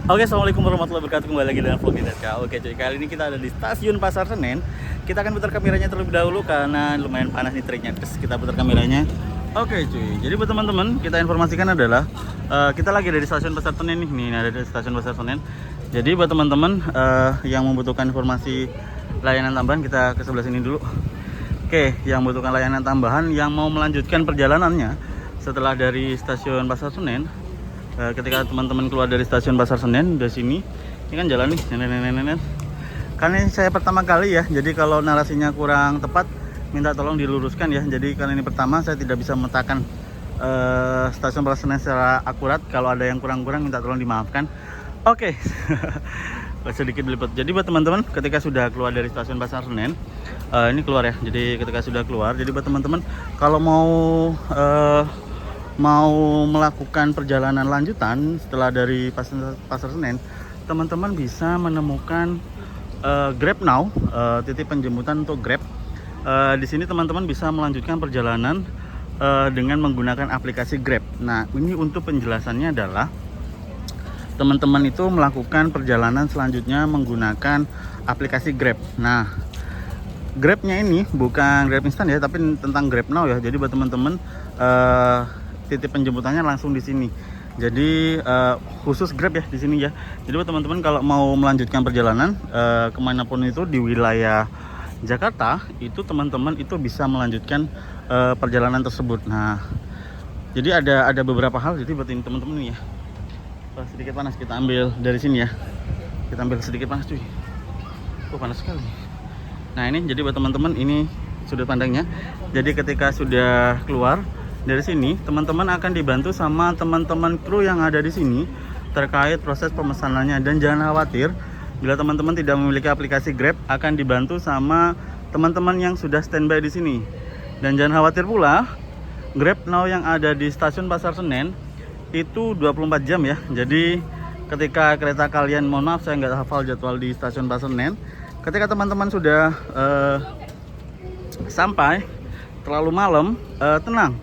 Oke, assalamualaikum warahmatullahi wabarakatuh. Kembali lagi dengan vlog DSK. Oke cuy, kali ini kita ada di stasiun Pasar Senen. Kita akan putar kameranya terlebih dahulu karena lumayan panas nih triknya. Terus kita putar kameranya. Oke cuy, jadi buat teman-teman kita informasikan adalah kita lagi ada di stasiun Pasar Senen nih. Nih ada di stasiun Pasar Senen. Jadi buat teman-teman yang membutuhkan informasi layanan tambahan, kita ke sebelah sini dulu. Oke, yang membutuhkan layanan tambahan yang mau melanjutkan perjalanannya setelah dari stasiun Pasar Senen. Ketika teman-teman keluar dari stasiun Pasar Senen dari sini, ini kan jalan nih, karena ini saya pertama kali ya, jadi kalau narasinya kurang tepat minta tolong diluruskan ya. Jadi kali ini pertama saya tidak bisa memetakan stasiun Pasar Senen secara akurat. Kalau ada yang kurang-kurang minta tolong dimaafkan. Oke. Sedikit belibet. Jadi buat teman-teman ketika sudah keluar dari stasiun Pasar Senen, ini keluar ya, jadi ketika sudah keluar, jadi buat teman-teman kalau mau melakukan perjalanan lanjutan setelah dari Pasar Senen, teman-teman bisa menemukan Grab Now, titik penjemputan untuk Grab. Di sini teman-teman bisa melanjutkan perjalanan dengan menggunakan aplikasi Grab. Nah, ini untuk penjelasannya adalah teman-teman itu melakukan perjalanan selanjutnya menggunakan aplikasi Grab. Nah, Grabnya ini bukan Grab instan ya, tapi tentang Grab Now ya. Jadi buat teman-teman titik penjemputannya langsung di sini. Jadi khusus Grab ya di sini ya. Jadi buat teman-teman kalau mau melanjutkan perjalanan kemanapun itu di wilayah Jakarta, itu teman-teman itu bisa melanjutkan perjalanan tersebut. Nah, jadi ada beberapa hal. Jadi buat ini teman-teman ya. Sedikit panas, kita ambil dari sini ya. Kita ambil sedikit panas cuy. Panas sekali. Nah ini jadi buat teman-teman, ini sudut pandangnya. Jadi ketika sudah keluar dari sini, teman-teman akan dibantu sama teman-teman kru yang ada di sini terkait proses pemesanannya. Dan jangan khawatir, bila teman-teman tidak memiliki aplikasi Grab, akan dibantu sama teman-teman yang sudah standby di sini. Dan jangan khawatir pula, Grab Now yang ada di stasiun Pasar Senen itu 24 jam ya. Jadi ketika kereta kalian, mohon maaf saya nggak hafal jadwal di stasiun Pasar Senen, ketika teman-teman sudah sampai terlalu malam, tenang.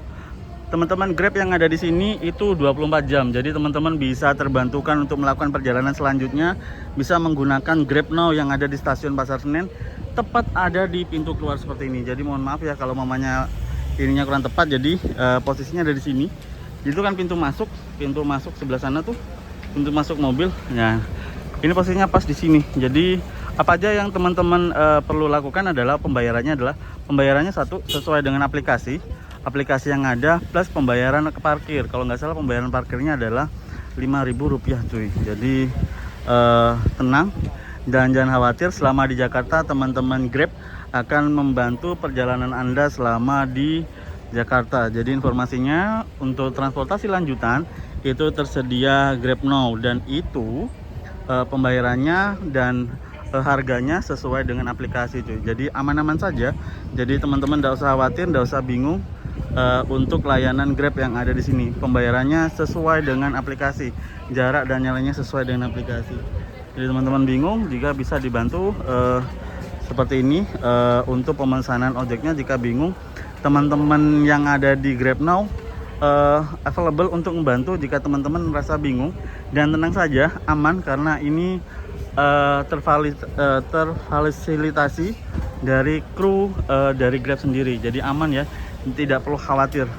Teman-teman Grab yang ada di sini itu 24 jam. Jadi teman-teman bisa terbantukan untuk melakukan perjalanan selanjutnya, bisa menggunakan Grab Now yang ada di stasiun Pasar Senen, tepat ada di pintu keluar seperti ini. Jadi mohon maaf ya kalau mamanya ininya kurang tepat. Jadi posisinya ada di sini. Itu kan pintu masuk sebelah sana tuh, pintu masuk mobil. Nah, ini posisinya pas di sini. Jadi apa aja yang teman-teman perlu lakukan adalah pembayarannya satu sesuai dengan aplikasi yang ada, plus pembayaran ke parkir. Kalau nggak salah pembayaran parkirnya adalah Rp5.000 cuy. Jadi tenang dan jangan khawatir, selama di Jakarta teman-teman Grab akan membantu perjalanan Anda selama di Jakarta. Jadi informasinya untuk transportasi lanjutan itu tersedia Grab Now, dan itu pembayarannya dan harganya sesuai dengan aplikasi cuy. Jadi aman-aman saja. Jadi teman-teman tidak usah khawatir, tidak usah bingung untuk layanan Grab yang ada di sini. Pembayarannya sesuai dengan aplikasi, jarak dan nyalanya sesuai dengan aplikasi. Jadi teman-teman bingung, jika bisa dibantu seperti ini untuk pemesanan ojeknya. Jika bingung, teman-teman yang ada di Grab Now available untuk membantu jika teman-teman merasa bingung. Dan tenang saja, aman, karena ini terfasilitasi dari kru dari Grab sendiri. Jadi aman ya, tidak perlu khawatir.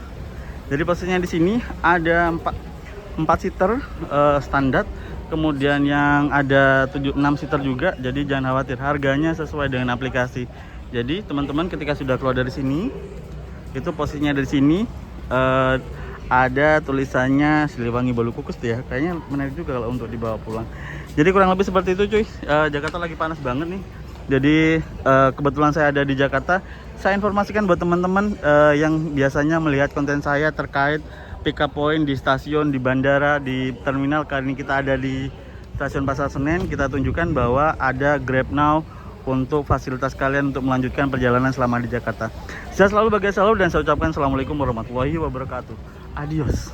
Jadi posisinya di sini ada 4 seater standar, kemudian yang ada 6 seater juga. Jadi jangan khawatir, harganya sesuai dengan aplikasi. Jadi teman-teman ketika sudah keluar dari sini, itu posisinya dari sini ada tulisannya Siliwangi Bolu Kukus tuh ya. Kayaknya menarik juga kalau untuk dibawa pulang. Jadi kurang lebih seperti itu cuy. Jakarta lagi panas banget nih. Jadi kebetulan saya ada di Jakarta. Saya informasikan buat teman-teman yang biasanya melihat konten saya terkait pick up point di stasiun, di bandara, di terminal. Kali ini kita ada di stasiun Pasar Senen. Kita tunjukkan bahwa ada Grab Now untuk fasilitas kalian untuk melanjutkan perjalanan selama di Jakarta. Sehat selalu, bahagia selalu, dan saya ucapkan assalamualaikum warahmatullahi wabarakatuh. Adios.